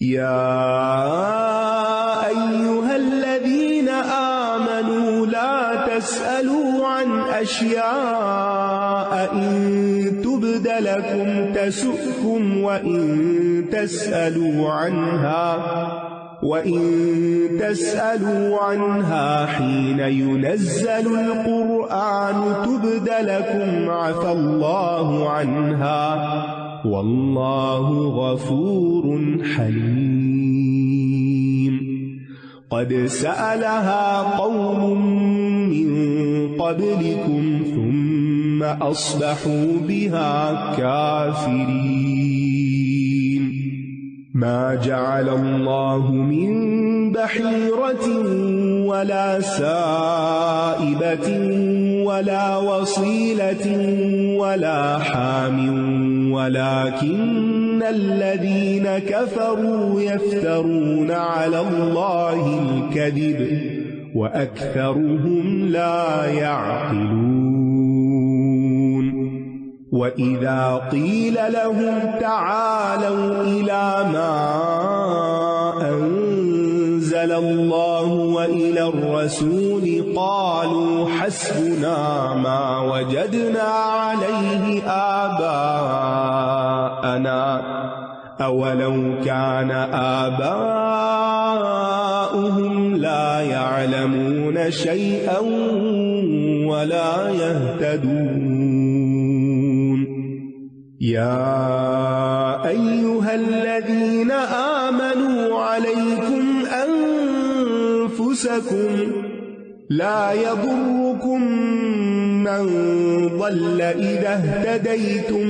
يا أيها الذين آمنوا لا تسألوا عن أشياء إن تبد لكم تسؤكم وإن تسألوا عنها حين ينزل القرآن تبد لكم عفى الله عنها والله غفور حليم. قد سألها قوم من قبلكم ثم أصبحوا بها كافرين. ما جعل الله من بحيرة ولا سائبة ولا وصيلة ولا حام ولكن الذين كفروا يفترون على الله الكذب وأكثرهم لا يعقلون. وإذا قيل لهم تعالوا إلى ما أنزل الله وإلى الرسول قالوا حسبنا ما وجدنا عليه آباءنا أولو كان آباؤهم لا يعلمون شيئا ولا يهتدون. يا أيها الذين آمنوا عليكم أنفسكم لا يضركم من ضل إذا اهتديتم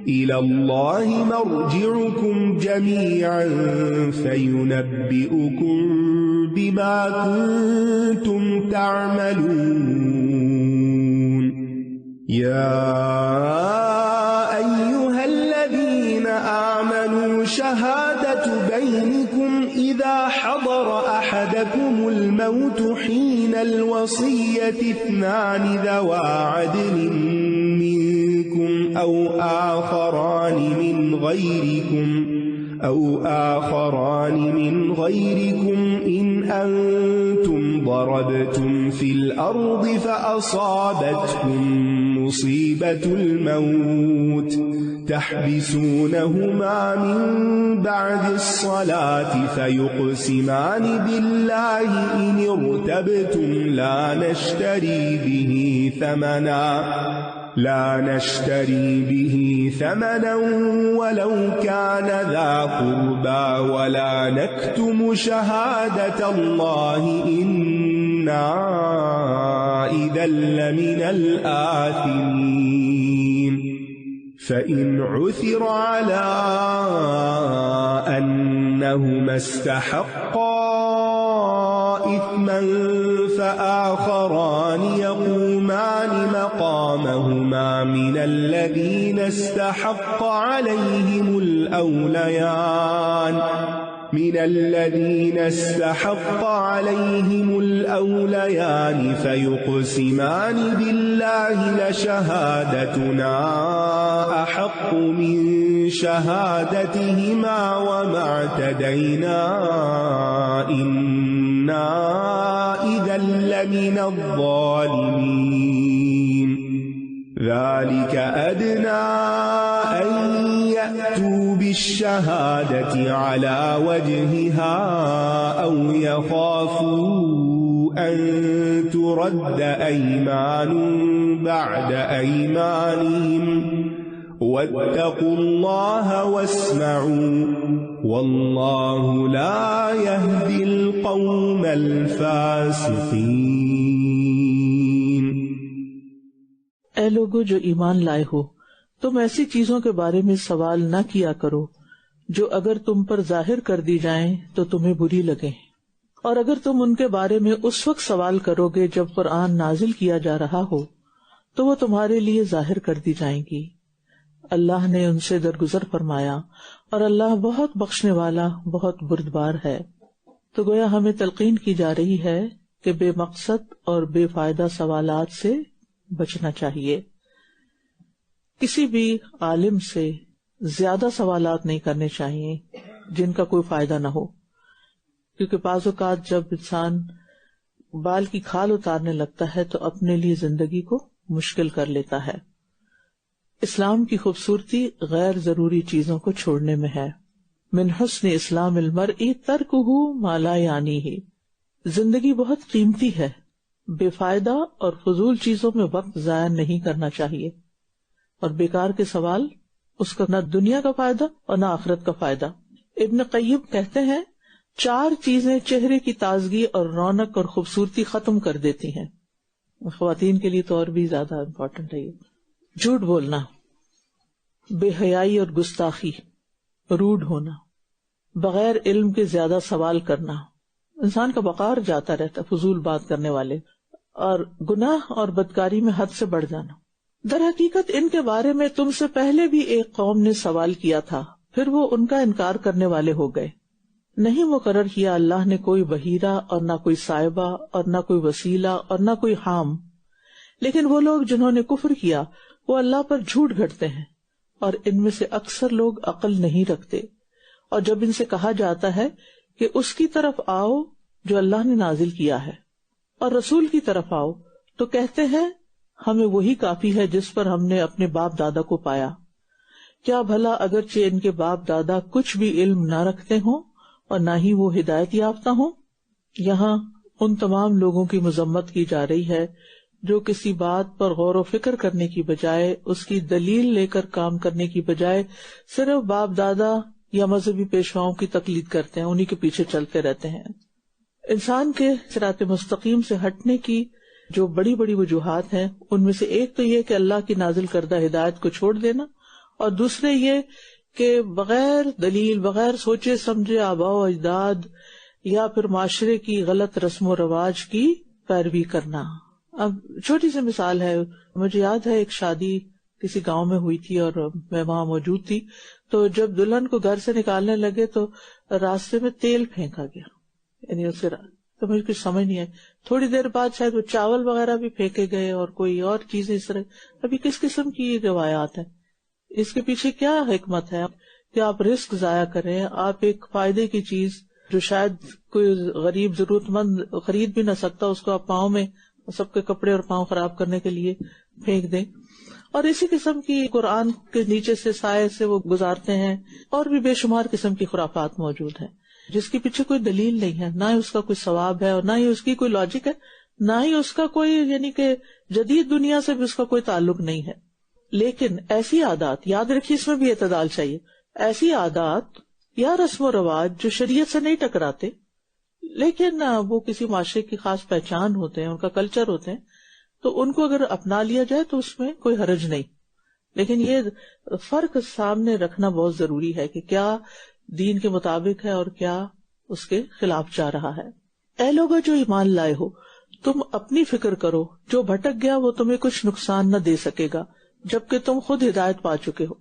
إلى الله مرجعكم جميعا فينبئكم بما كنتم تعملون. يا أيها الذين آمنوا شهادة بينكم إذا حضر أحدكم الموت حين الوصية اثنان ذوى عدل منكم أو آخران من غيركم إن أنتم ضربتم في الأرض فأصابتكم مصيبة الموت تحبسونهما من بعد الصلاة فيقسمان بالله إن ارتبتم لا نشتري به ثمنا ولو كان ذا قربى ولا نكتم شهادة الله إنا إذا لمن الآثمين. فإن عثر على أنهما استحقا إثما فآخران يقومان مقامهما من الذين استحق عليهم الأوليان فيقسمان بالله لشهادتنا أحق من شهادتهما وما اعتدينا إنا إذا لمن الظالمين. ذلك أدنى أن يأتوا بالشهادة على وجهها أو يخافوا أن ترد أيمان بعد أيمانهم واتقوا الله واسمعوا والله لا يهدي القوم الفاسقين. اے لوگو جو ایمان لائے ہو، تم ایسی چیزوں کے بارے میں سوال نہ کیا کرو جو اگر تم پر ظاہر کر دی جائیں تو تمہیں بری لگیں، اور اگر تم ان کے بارے میں اس وقت سوال کرو گے جب قرآن نازل کیا جا رہا ہو تو وہ تمہارے لیے ظاہر کر دی جائیں گی۔ اللہ نے ان سے درگزر فرمایا اور اللہ بہت بخشنے والا بہت بردبار ہے۔ تو گویا ہمیں تلقین کی جا رہی ہے کہ بے مقصد اور بے فائدہ سوالات سے بچنا چاہیے۔ کسی بھی عالم سے زیادہ سوالات نہیں کرنے چاہیے، جن کا کوئی فائدہ نہ ہو، کیونکہ بعض اوقات جب انسان بال کی کھال اتارنے لگتا ہے تو اپنے لیے زندگی کو مشکل کر لیتا ہے۔ اسلام کی خوبصورتی غیر ضروری چیزوں کو چھوڑنے میں ہے۔ من حسن اسلام المرء ترکہ ما لا یعنیہ، زندگی بہت قیمتی ہے، بے فائدہ اور فضول چیزوں میں وقت ضائع نہیں کرنا چاہیے، اور بیکار کے سوال اس کا نہ دنیا کا فائدہ اور نہ آخرت کا فائدہ۔ ابن قیم کہتے ہیں 4 چیزیں چہرے کی تازگی اور رونق اور خوبصورتی ختم کر دیتی ہیں۔ خواتین کے لیے تو اور بھی زیادہ امپورٹنٹ ہے یہ۔ جھوٹ بولنا، بے حیائی اور گستاخی، روڈ ہونا، بغیر علم کے زیادہ سوال کرنا، انسان کا وقار جاتا رہتا، فضول بات کرنے والے، اور گناہ اور بدکاری میں حد سے بڑھ جانا۔ در حقیقت ان کے بارے میں تم سے پہلے بھی ایک قوم نے سوال کیا تھا، پھر وہ ان کا انکار کرنے والے ہو گئے۔ نہیں مقرر کیا اللہ نے کوئی بحیرہ اور نہ کوئی صائبہ اور نہ کوئی وسیلہ اور نہ کوئی حام، لیکن وہ لوگ جنہوں نے کفر کیا وہ اللہ پر جھوٹ گھڑتے ہیں، اور ان میں سے اکثر لوگ عقل نہیں رکھتے۔ اور جب ان سے کہا جاتا ہے کہ اس کی طرف آؤ جو اللہ نے نازل کیا ہے اور رسول کی طرف آؤ، تو کہتے ہیں ہمیں وہی کافی ہے جس پر ہم نے اپنے باپ دادا کو پایا۔ کیا بھلا اگرچہ ان کے باپ دادا کچھ بھی علم نہ رکھتے ہوں اور نہ ہی وہ ہدایت یافتہ ہوں؟ یہاں ان تمام لوگوں کی مذمت کی جا رہی ہے جو کسی بات پر غور و فکر کرنے کی بجائے، اس کی دلیل لے کر کام کرنے کی بجائے صرف باپ دادا یا مذہبی پیشواؤں کی تقلید کرتے ہیں، انہی کے پیچھے چلتے رہتے ہیں۔ انسان کے صراط مستقیم سے ہٹنے کی جو بڑی بڑی وجوہات ہیں، ان میں سے ایک تو یہ کہ اللہ کی نازل کردہ ہدایت کو چھوڑ دینا، اور دوسرے یہ کہ بغیر دلیل، بغیر سوچے سمجھے آباء و اجداد یا پھر معاشرے کی غلط رسم و رواج کی پیروی کرنا۔ اب چھوٹی سی مثال ہے، مجھے یاد ہے ایک شادی کسی گاؤں میں ہوئی تھی اور میں وہاں موجود تھی، تو جب دلہن کو گھر سے نکالنے لگے تو راستے میں تیل پھینکا گیا، یعنی اس سے تو مجھے کچھ سمجھ نہیں آئی۔ تھوڑی دیر بعد شاید وہ چاول وغیرہ بھی پھینکے گئے اور کوئی اور چیزیں اس طرح۔ ابھی کس قسم کی روایات ہیں؟ اس کے پیچھے کیا حکمت ہے کہ آپ رزق ضائع کریں، آپ ایک فائدے کی چیز جو شاید کوئی غریب ضرورت مند خرید بھی نہ سکتا، اس کو آپ پاؤں میں سب کے کپڑے اور پاؤں خراب کرنے کے لیے پھینک دیں۔ اور اسی قسم کی قرآن کے نیچے سے سائے سے وہ گزارتے ہیں، اور بھی بے شمار قسم کی خرافات موجود ہیں جس کے پیچھے کوئی دلیل نہیں ہے، نہ ہی اس کا کوئی ثواب ہے اور نہ ہی اس کی کوئی لاجک ہے، نہ ہی اس کا کوئی یعنی کہ جدید دنیا سے بھی اس کا کوئی تعلق نہیں ہے۔ لیکن ایسی عادات، یاد رکھیے اس میں بھی اعتدال چاہیے، ایسی عادات یا رسم و رواج جو شریعت سے نہیں ٹکراتے لیکن وہ کسی معاشرے کی خاص پہچان ہوتے ہیں، ان کا کلچر ہوتے ہیں، تو ان کو اگر اپنا لیا جائے تو اس میں کوئی حرج نہیں۔ لیکن یہ فرق سامنے رکھنا بہت ضروری ہے کہ کیا دین کے مطابق ہے اور کیا اس کے خلاف جا رہا ہے۔ اے لوگو جو ایمان لائے ہو، تم اپنی فکر کرو، جو بھٹک گیا وہ تمہیں کچھ نقصان نہ دے سکے گا جبکہ تم خود ہدایت پا چکے ہو۔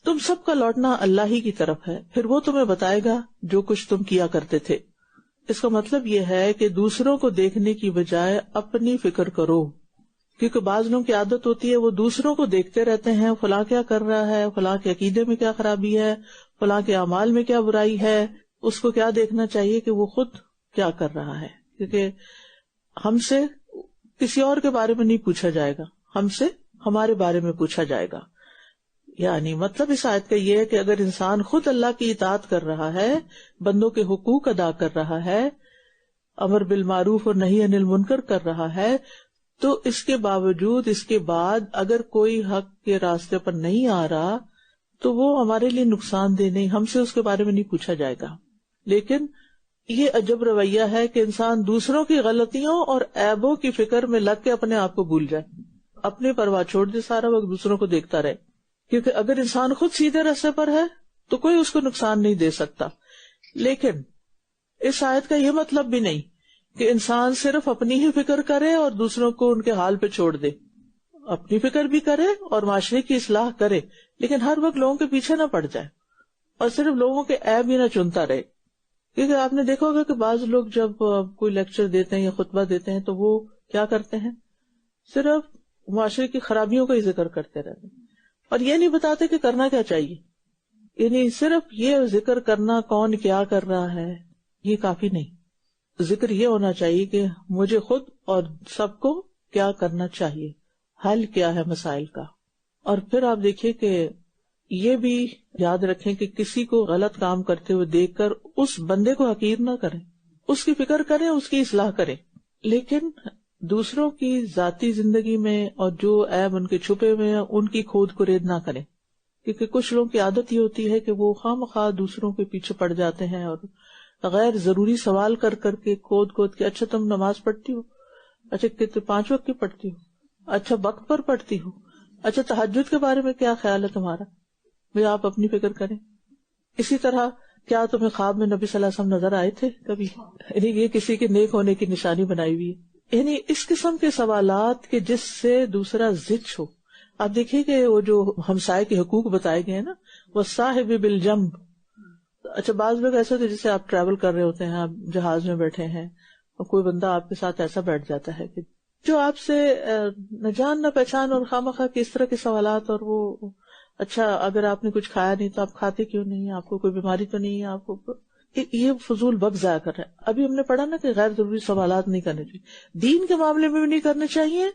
تم سب کا لوٹنا اللہ ہی کی طرف ہے، پھر وہ تمہیں بتائے گا جو کچھ تم کیا کرتے تھے۔ اس کا مطلب یہ ہے کہ دوسروں کو دیکھنے کی بجائے اپنی فکر کرو، کیونکہ بعض لوگوں کی عادت ہوتی ہے وہ دوسروں کو دیکھتے رہتے ہیں، فلاں کیا کر رہا ہے، فلاں کے عقیدے میں کیا خرابی ہے، فلاں کے اعمال میں کیا برائی ہے، اس کو کیا دیکھنا چاہیے کہ وہ خود کیا کر رہا ہے، کیونکہ ہم سے کسی اور کے بارے میں نہیں پوچھا جائے گا، ہم سے ہمارے بارے میں پوچھا جائے گا۔ یعنی مطلب اس آیت کا یہ ہے کہ اگر انسان خود اللہ کی اطاعت کر رہا ہے، بندوں کے حقوق ادا کر رہا ہے، امر بالمعروف اور نہی عن المنکر کر رہا ہے، تو اس کے باوجود اس کے بعد اگر کوئی حق کے راستے پر نہیں آ رہا تو وہ ہمارے لیے نقصان دہ نہیں، ہم سے اس کے بارے میں نہیں پوچھا جائے گا۔ لیکن یہ عجب رویہ ہے کہ انسان دوسروں کی غلطیوں اور عیبوں کی فکر میں لگ کے اپنے آپ کو بھول جائے، اپنی پرواہ چھوڑ دے، سارا وقت دوسروں کو دیکھتا رہے، کیونکہ اگر انسان خود سیدھے راستے پر ہے تو کوئی اس کو نقصان نہیں دے سکتا۔ لیکن اس آیت کا یہ مطلب بھی نہیں کہ انسان صرف اپنی ہی فکر کرے اور دوسروں کو ان کے حال پہ چھوڑ دے، اپنی فکر بھی کرے اور معاشرے کی اصلاح کرے، لیکن ہر وقت لوگوں کے پیچھے نہ پڑ جائے اور صرف لوگوں کے عیب ہی نہ چنتا رہے۔ کیونکہ آپ نے دیکھا ہوگا کہ بعض لوگ جب کوئی لیکچر دیتے ہیں یا خطبہ دیتے ہیں تو وہ کیا کرتے ہیں، صرف معاشرے کی خرابیوں کا ہی ذکر کرتے رہتے ہیں اور یہ نہیں بتاتے کہ کرنا کیا چاہیے۔ یعنی صرف یہ ذکر کرنا کون کیا کر رہا ہے یہ کافی نہیں، ذکر یہ ہونا چاہیے کہ مجھے خود اور سب کو کیا کرنا چاہیے، حل کیا ہے مسائل کا. اور پھر آپ دیکھیے کہ یہ بھی یاد رکھیں کہ کسی کو غلط کام کرتے ہوئے دیکھ کر اس بندے کو حقیر نہ کریں، اس کی فکر کریں، اس کی اصلاح کریں، لیکن دوسروں کی ذاتی زندگی میں اور جو عیب ان کے چھپے ہوئے ہیں ان کی کھود کھرید نہ کریں. کیونکہ کچھ لوگوں کی عادت یہ ہوتی ہے کہ وہ خواہ دوسروں کے پیچھے پڑ جاتے ہیں اور غیر ضروری سوال کر کر کے کھود کے اچھا تم نماز پڑھتی ہو، اچھا کتنے 5 وقت کی پڑھتی ہو، اچھا وقت پر پڑھتی ہو، اچھا تہجد کے بارے میں کیا خیال ہے تمہارا، بھی آپ اپنی فکر کریں. اسی طرح کیا تمہیں خواب میں نبی صلی اللہ علیہ وسلم نظر آئے تھے کبھی؟ یعنی یہ کسی کے نیک ہونے کی نشانی بنائی ہوئی ہے. یعنی اس قسم کے سوالات کے جس سے دوسرا زچ ہو. آپ دیکھیے کہ وہ جو ہمسائے کے حقوق بتائے گئے ہیں نا، وہ صاحب بالجنب. اچھا بعض لوگ ایسے ہوتے جیسے آپ ٹریول کر رہے ہوتے ہیں، آپ جہاز میں بیٹھے ہیں اور کوئی بندہ آپ کے ساتھ ایسا بیٹھ جاتا ہے کہ جو آپ سے نہ جان نہ پہچان اور خواہ کے اس طرح کے سوالات، اور وہ اچھا اگر آپ نے کچھ کھایا نہیں تو آپ کھاتے کیوں نہیں، آپ کو کوئی بیماری تو نہیں ہے، آپ کو یہ فضول وقت ضائع کر رہا ہے. ابھی ہم نے پڑھا نا کہ غیر ضروری سوالات نہیں کرنے چاہیے، دین کے معاملے میں بھی نہیں کرنے چاہیے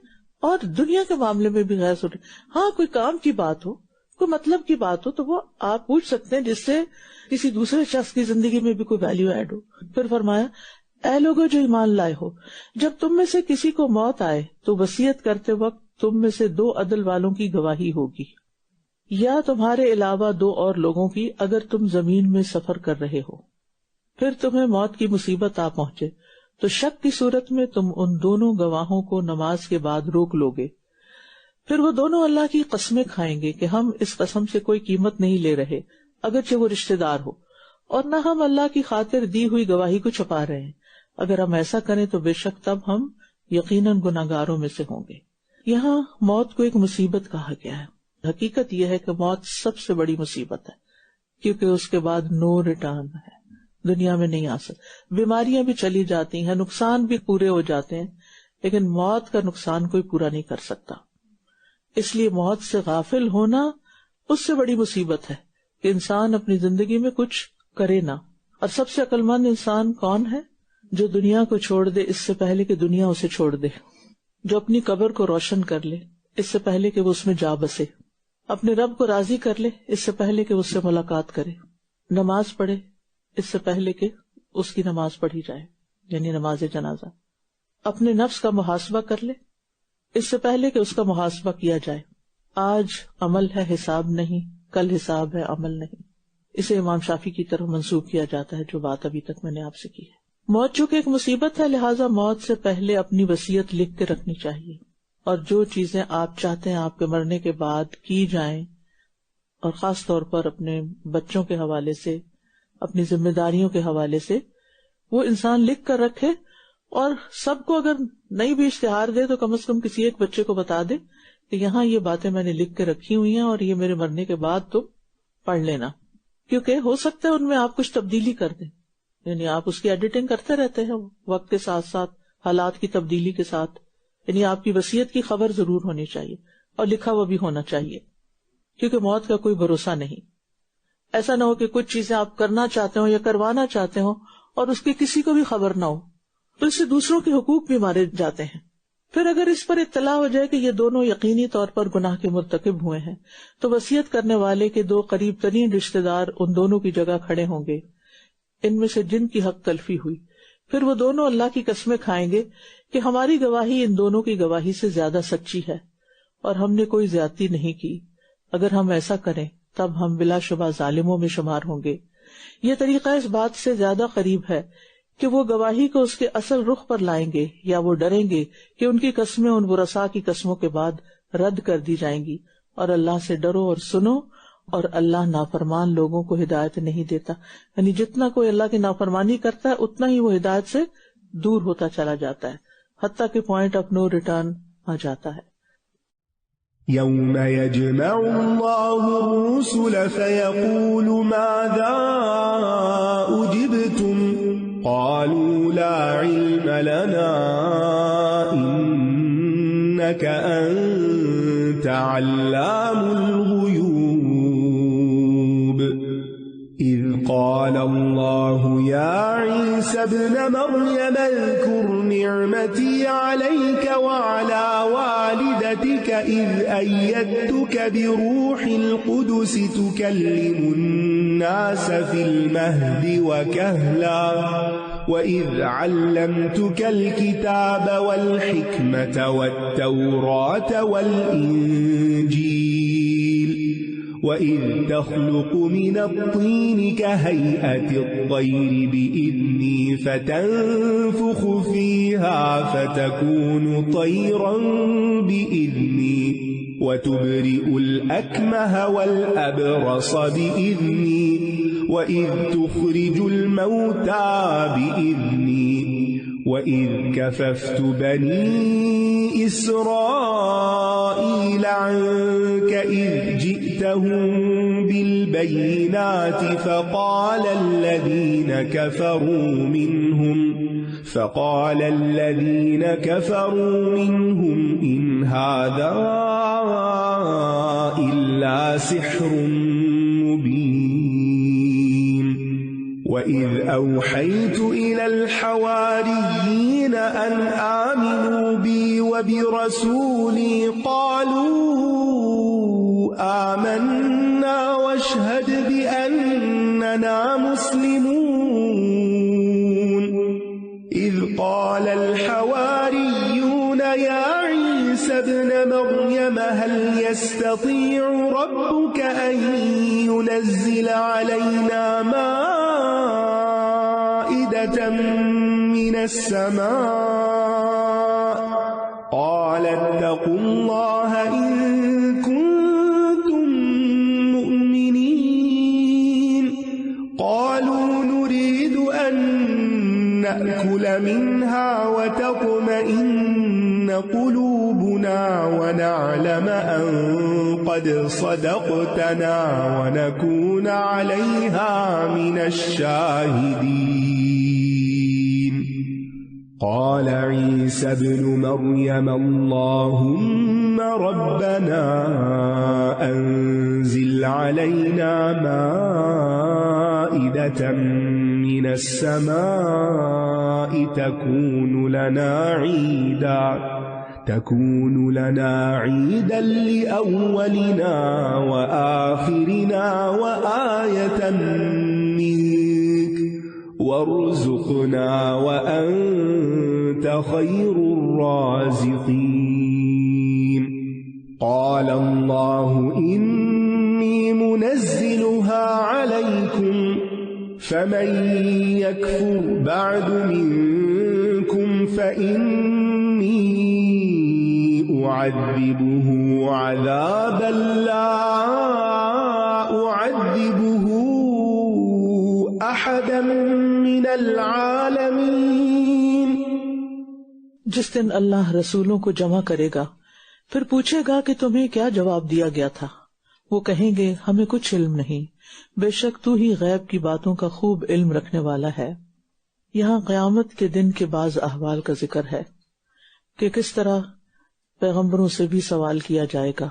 اور دنیا کے معاملے میں بھی غیر ضروری. ہاں کوئی کام کی بات ہو، کوئی مطلب کی بات ہو تو وہ آپ پوچھ سکتے ہیں جس سے کسی دوسرے شخص کی زندگی میں بھی کوئی ویلیو ایڈ ہو. پھر فرمایا اے لوگو جو ایمان لائے ہو، جب تم میں سے کسی کو موت آئے تو وصیت کرتے وقت تم میں سے 2 عدل والوں کی گواہی ہوگی، یا تمہارے علاوہ 2 اور لوگوں کی اگر تم زمین میں سفر کر رہے ہو. پھر تمہیں موت کی مصیبت آ پہنچے تو شک کی صورت میں تم ان دونوں گواہوں کو نماز کے بعد روک لو گے. پھر وہ دونوں اللہ کی قسمیں کھائیں گے کہ ہم اس قسم سے کوئی قیمت نہیں لے رہے اگرچہ وہ رشتہ دار ہو، اور نہ ہم اللہ کی خاطر دی ہوئی گواہی کو چھپا رہے ہیں. اگر ہم ایسا کریں تو بے شک تب ہم یقیناً گناہگاروں میں سے ہوں گے. یہاں موت کو ایک مصیبت کہا گیا ہے. حقیقت یہ ہے کہ موت سب سے بڑی مصیبت ہے، کیونکہ اس کے بعد نو ریٹرن ہے، دنیا میں نہیں آ سکتا. بیماریاں بھی چلی جاتی ہیں، نقصان بھی پورے ہو جاتے ہیں، لیکن موت کا نقصان کوئی پورا نہیں کر سکتا. اس لیے موت سے غافل ہونا اس سے بڑی مصیبت ہے کہ انسان اپنی زندگی میں کچھ کرے نہ. اور سب سے عقل مند انسان کون ہے؟ جو دنیا کو چھوڑ دے اس سے پہلے کہ دنیا اسے چھوڑ دے، جو اپنی قبر کو روشن کر لے اس سے پہلے کہ وہ اس میں جا بسے، اپنے رب کو راضی کر لے اس سے پہلے کہ اس سے ملاقات کرے، نماز پڑھے اس سے پہلے کہ اس کی نماز پڑھی جائے یعنی نماز جنازہ، اپنے نفس کا محاسبہ کر لے اس سے پہلے کہ اس کا محاسبہ کیا جائے. آج عمل ہے حساب نہیں، کل حساب ہے عمل نہیں. اسے امام شافعی کی طرف منسوب کیا جاتا ہے جو بات ابھی تک میں نے آپ سے کی ہے. موت چونکہ ایک مصیبت ہے لہٰذا موت سے پہلے اپنی وصیت لکھ کے رکھنی چاہیے، اور جو چیزیں آپ چاہتے ہیں آپ کے مرنے کے بعد کی جائیں، اور خاص طور پر اپنے بچوں کے حوالے سے، اپنی ذمہ داریوں کے حوالے سے، وہ انسان لکھ کر رکھے. اور سب کو اگر نہیں بھی اشتہار دے تو کم از کم کسی ایک بچے کو بتا دے کہ یہاں یہ باتیں میں نے لکھ کے رکھی ہوئی ہیں اور یہ میرے مرنے کے بعد تم پڑھ لینا. کیونکہ ہو سکتا ہے ان میں آپ کچھ تبدیلی کر دیں، یعنی آپ اس کی ایڈیٹنگ کرتے رہتے ہیں وقت کے ساتھ ساتھ، حالات کی تبدیلی کے ساتھ. یعنی آپ کی وصیت کی خبر ضرور ہونی چاہیے اور لکھا ہوا بھی ہونا چاہیے، کیونکہ موت کا کوئی بھروسہ نہیں. ایسا نہ ہو کہ کچھ چیزیں آپ کرنا چاہتے ہو یا کروانا چاہتے ہو اور اس کی کسی کو بھی خبر نہ ہو، تو اس سے دوسروں کے حقوق بھی مارے جاتے ہیں. پھر اگر اس پر اطلاع ہو جائے کہ یہ دونوں یقینی طور پر گناہ کے مرتکب ہوئے ہیں تو وصیت کرنے والے کے 2 قریب ترین رشتہ دار ان دونوں کی جگہ کھڑے ہوں گے، ان میں سے جن کی حق تلفی ہوئی. پھر وہ دونوں اللہ کی قسمیں کھائیں گے کہ ہماری گواہی ان دونوں کی گواہی سے زیادہ سچی ہے اور ہم نے کوئی زیادتی نہیں کی. اگر ہم ایسا کریں تب ہم بلا شبہ ظالموں میں شمار ہوں گے. یہ طریقہ اس بات سے زیادہ قریب ہے کہ وہ گواہی کو اس کے اصل رخ پر لائیں گے، یا وہ ڈریں گے کہ ان کی قسمیں ان ورثاء کی قسموں کے بعد رد کر دی جائیں گی. اور اللہ سے ڈرو اور سنو، اور اللہ نافرمان لوگوں کو ہدایت نہیں دیتا. یعنی جتنا کوئی اللہ کی نافرمانی کرتا ہے اتنا ہی وہ ہدایت سے دور ہوتا چلا جاتا ہے، حتیٰ کہ پوائنٹ آف نو ریٹرن آ جاتا ہے. يوم يجمع الله الرسل فيقول ماذا أجبتم قالوا لا علم لنا إنك أنت علام الغيوب. عيسى ابن مريم اذكر نعمتي عليك وعلى والدتك إذ أيدتك بروح القدس تكلم الناس في المهد وكهلا وإذ علمتك الكتاب والحكمة والتوراة والإنجيل وإذ تخلق من الطين كهيئة الطير بإذني فتنفخ فيها فتكون طيرا بإذني وتبرئ الأكمه والأبرص بإذني وإذ تخرج الموتى بإذني وإذ كففت بني إسرائيل عنك إذ جئتهم بالبينات فقال الذين كفروا منهم إن هذا إلا سحر مبين وإذ أوحيت إلى الحواريين أن آمنوا بي وبرسولي قالوا آمنا واشهد بأننا مسلمون إذ قال الحواريون يا عيسى ابن مريم هل يستطيع ربك أن ينزل علينا مائدة من السماء قال اتقوا الله إن كنتم مؤمنين قالوا نريد أن نأكل منها وتطمئن قلوبنا ونعلم أن قد صدقتنا ونكون عليها من الشاهدين قال عيسى ابن مريم اللهم ربنا أنزل علينا مائدة من السماء تكون لنا عيدا لأولنا وآخرنا وآية منك وارزقنا وأنت خير الرازقين قال الله إني منزلها عليكم فمن يكفر بعد منكم فإني أعذبه عذابا لا أعذبه أحدا من العالمين جس دن اللہ رسولوں کو جمع کرے گا پھر پوچھے گا کہ تمہیں کیا جواب دیا گیا تھا، وہ کہیں گے ہمیں کچھ علم نہیں، بے شک تو ہی غیب کی باتوں کا خوب علم رکھنے والا ہے۔ یہاں قیامت کے دن کے بعض احوال کا ذکر ہے کہ کس طرح پیغمبروں سے بھی سوال کیا جائے گا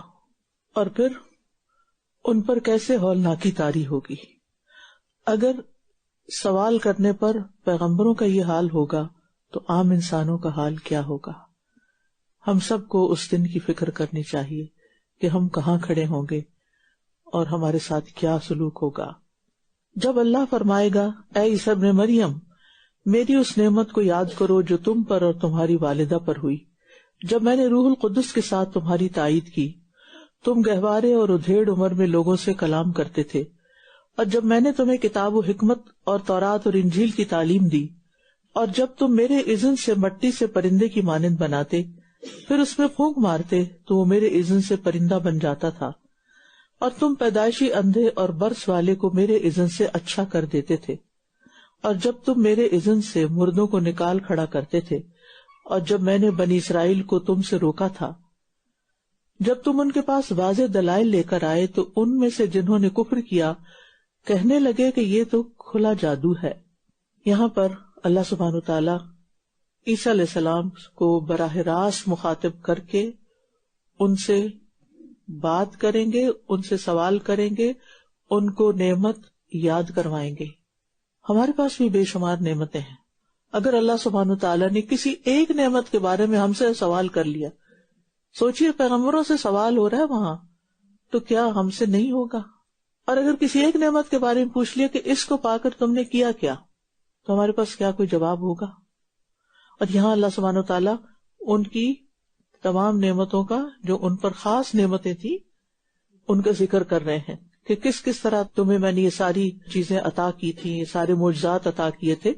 اور پھر ان پر کیسے ہولناکی طاری ہوگی۔ اگر سوال کرنے پر پیغمبروں کا یہ حال ہوگا تو عام انسانوں کا حال کیا ہوگا؟ ہم سب کو اس دن کی فکر کرنی چاہیے کہ ہم کہاں کھڑے ہوں گے اور ہمارے ساتھ کیا سلوک ہوگا۔ جب اللہ فرمائے گا اے عیسی ابن مریم میری اس نعمت کو یاد کرو جو تم پر اور تمہاری والدہ پر ہوئی جب میں نے روح القدس کے ساتھ تمہاری تائید کی، تم گہوارے اور ادھیڑ عمر میں لوگوں سے کلام کرتے تھے، اور جب میں نے تمہیں کتاب و حکمت اور تورات اور انجیل کی تعلیم دی، اور جب تم میرے اذن سے مٹی سے پرندے کی مانند بناتے پھر اس میں پھونک مارتے تو وہ میرے اذن سے پرندہ بن جاتا تھا، اور تم پیدائشی اندھے اور برس والے کو میرے اذن سے اچھا کر دیتے تھے، اور جب تم میرے اذن سے مردوں کو نکال کھڑا کرتے تھے، اور جب میں نے بنی اسرائیل کو تم سے روکا تھا، جب تم ان کے پاس واضح دلائل لے کر آئے تو ان میں سے جنہوں نے کفر کیا کہنے لگے کہ یہ تو کھلا جادو ہے۔ یہاں پر اللہ سبحانہ وتعالی عیسیٰ علیہ السلام کو براہ راست مخاطب کر کے ان سے بات کریں گے، ان سے سوال کریں گے، ان کو نعمت یاد کروائیں گے۔ ہمارے پاس بھی بے شمار نعمتیں ہیں، اگر اللہ سبحانہ تعالیٰ نے کسی ایک نعمت کے بارے میں ہم سے سوال کر لیا، سوچئے پیغمبروں سے سوال ہو رہا ہے وہاں، تو کیا ہم سے نہیں ہوگا؟ اور اگر کسی ایک نعمت کے بارے میں پوچھ لیا کہ اس کو پا کر تم نے کیا کیا، تو ہمارے پاس کیا کوئی جواب ہوگا؟ اور یہاں اللہ سبحانہ تعالیٰ ان کی تمام نعمتوں کا، جو ان پر خاص نعمتیں تھیں، ان کا ذکر کر رہے ہیں کہ کس کس طرح تمہیں میں نے یہ ساری چیزیں عطا کی تھی، یہ سارے معجزات عطا کیے تھے.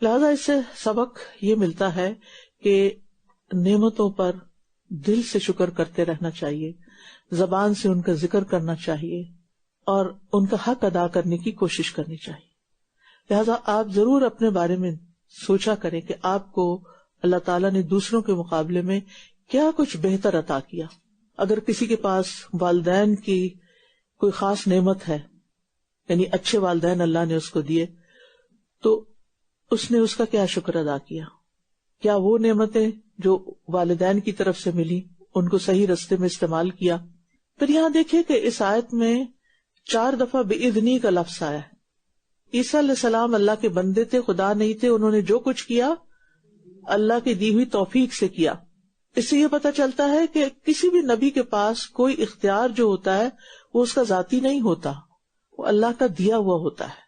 لہذا اس سے سبق یہ ملتا ہے کہ نعمتوں پر دل سے شکر کرتے رہنا چاہیے، زبان سے ان کا ذکر کرنا چاہیے اور ان کا حق ادا کرنے کی کوشش کرنی چاہیے. لہذا آپ ضرور اپنے بارے میں سوچا کریں کہ آپ کو اللہ تعالیٰ نے دوسروں کے مقابلے میں کیا کچھ بہتر عطا کیا. اگر کسی کے پاس والدین کی کوئی خاص نعمت ہے، یعنی اچھے والدین اللہ نے اس کو دیے، تو اس نے اس کا کیا شکر ادا کیا؟ کیا وہ نعمتیں جو والدین کی طرف سے ملی ان کو صحیح رستے میں استعمال کیا؟ پھر یہاں دیکھیے کہ اس آیت میں 4 دفعہ بِإِذْنِی کا لفظ آیا ہے. عیسیٰ علیہ السلام اللہ کے بندے تھے، خدا نہیں تھے. انہوں نے جو کچھ کیا اللہ کی دی ہوئی توفیق سے کیا. اس سے یہ پتہ چلتا ہے کہ کسی بھی نبی کے پاس کوئی اختیار جو ہوتا ہے وہ اس کا ذاتی نہیں ہوتا، وہ اللہ کا دیا ہوا ہوتا ہے.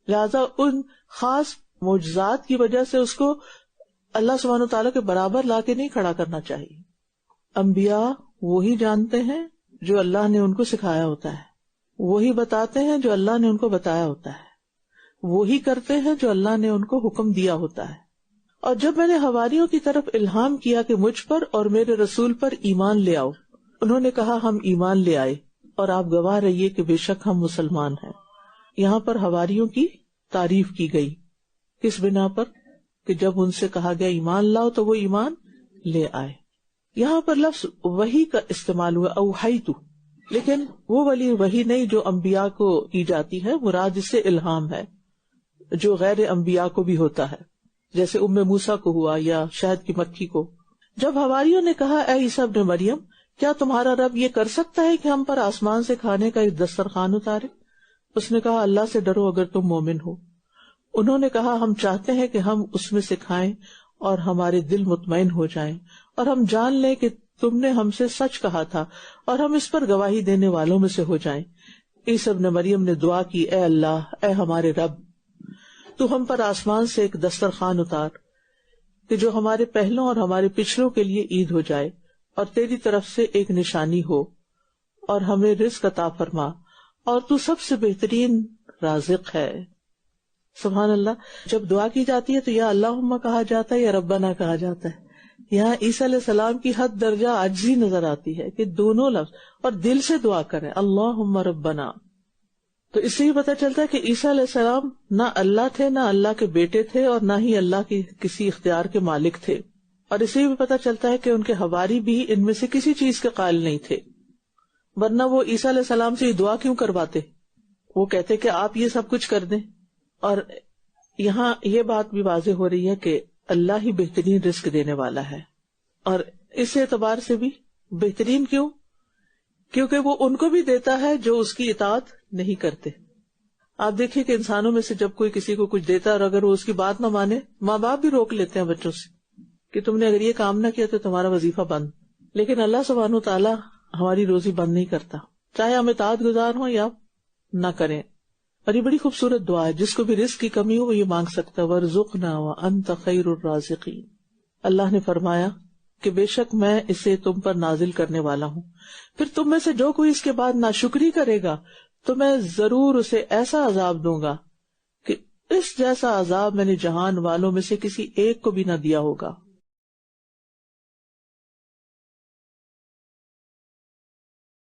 لہذا ان خاص معجزات کی وجہ سے اس کو اللہ سبحانہ تعالیٰ کے برابر لا کے نہیں کھڑا کرنا چاہیے. انبیاء وہی جانتے ہیں جو اللہ نے ان کو سکھایا ہوتا ہے، وہی بتاتے ہیں جو اللہ نے ان کو بتایا ہوتا ہے، وہی کرتے ہیں جو اللہ نے ان کو حکم دیا ہوتا ہے. اور جب میں نے حواریوں کی طرف الہام کیا کہ مجھ پر اور میرے رسول پر ایمان لے آؤ، انہوں نے کہا ہم ایمان لے آئے اور آپ گواہ رہیے کہ بے شک ہم مسلمان ہیں. یہاں پر حواریوں کی تعریف کی گئی، کس بنا پر؟ کہ جب ان سے کہا گیا ایمان لاؤ تو وہ ایمان لے آئے. یہاں پر لفظ وحی کا استعمال ہوا، اوحیتو، لیکن وہ والی وحی نہیں جو انبیاء کو کی جاتی ہے، مراد اس سے الہام ہے جو غیر انبیاء کو بھی ہوتا ہے، جیسے موسیٰ کو ہوا یا شہد کی مکھی کو. جب حواریوں نے کہا اے عیسیٰ ابن مریم، کیا تمہارا رب یہ کر سکتا ہے کہ ہم پر آسمان سے کھانے کا ایک دسترخوان اتارے؟ اس نے کہا اللہ سے ڈرو اگر تم مومن ہو. انہوں نے کہا ہم چاہتے ہیں کہ ہم اس میں سے کھائیں اور ہمارے دل مطمئن ہو جائیں اور ہم جان لیں کہ تم نے ہم سے سچ کہا تھا اور ہم اس پر گواہی دینے والوں میں سے ہو جائیں. عیسیٰ ابن مریم نے دعا کی، اے اللہ، اے ہمارے رب، تو ہم پر آسمان سے ایک دسترخوان اتار کہ جو ہمارے پہلوں اور ہمارے پچھلوں کے لیے عید ہو جائے اور تیری طرف سے ایک نشانی ہو، اور ہمیں رزق عطا فرما، اور تو سب سے بہترین رازق ہے. سبحان اللہ. جب دعا کی جاتی ہے تو یا اللہم کہا جاتا ہے یا ربنا کہا جاتا ہے. یہاں عیسیٰ علیہ السلام کی حد درجہ عاجزی نظر آتی ہے کہ دونوں لفظ اور دل سے دعا کریں اللہم ربنا. تو اس سے یہ پتہ چلتا ہے کہ عیسیٰ علیہ السلام نہ اللہ تھے، نہ اللہ کے بیٹے تھے، اور نہ ہی اللہ کی کسی اختیار کے مالک تھے. اور اس سے بھی پتہ چلتا ہے کہ ان کے حواری بھی ان میں سے کسی چیز کے قائل نہیں تھے، ورنہ وہ عیسیٰ علیہ السلام سے یہ دعا کیوں کرواتے؟ وہ کہتے کہ آپ یہ سب کچھ کر دیں. اور یہاں یہ بات بھی واضح ہو رہی ہے کہ اللہ ہی بہترین رزق دینے والا ہے. اور اس اعتبار سے بھی بہترین کیوں؟ کیونکہ وہ ان کو بھی دیتا ہے جو اس کی اطاعت نہیں کرتے. آپ دیکھیں کہ انسانوں میں سے جب کوئی کسی کو کچھ دیتا ہے اور اگر وہ اس کی بات نہ مانے، ماں باپ بھی روک لیتے ہیں بچوں سے کہ تم نے اگر یہ کام نہ کیا تو تمہارا وظیفہ بند. لیکن اللہ سبحانہ و تعالیٰ ہماری روزی بند نہیں کرتا، چاہے ہم اطاعت گزار ہوں یا نہ کریں. اور یہ بڑی خوبصورت دعا ہے، جس کو بھی رزق کی کمی ہو وہ یہ مانگ سکتا ہے، وَارْزُقْنَا وَأَنْتَ خَيْرُ الرَّازِقِينَ. اللہ نے فرمایا کہ بے شک میں اسے تم پر نازل کرنے والا ہوں، پھر تم میں سے جو کوئی اس کے بعد ناشکری کرے گا تو میں ضرور اسے ایسا عذاب دوں گا کہ اس جیسا عذاب میں نے جہان والوں میں سے کسی ایک کو بھی نہ دیا ہوگا.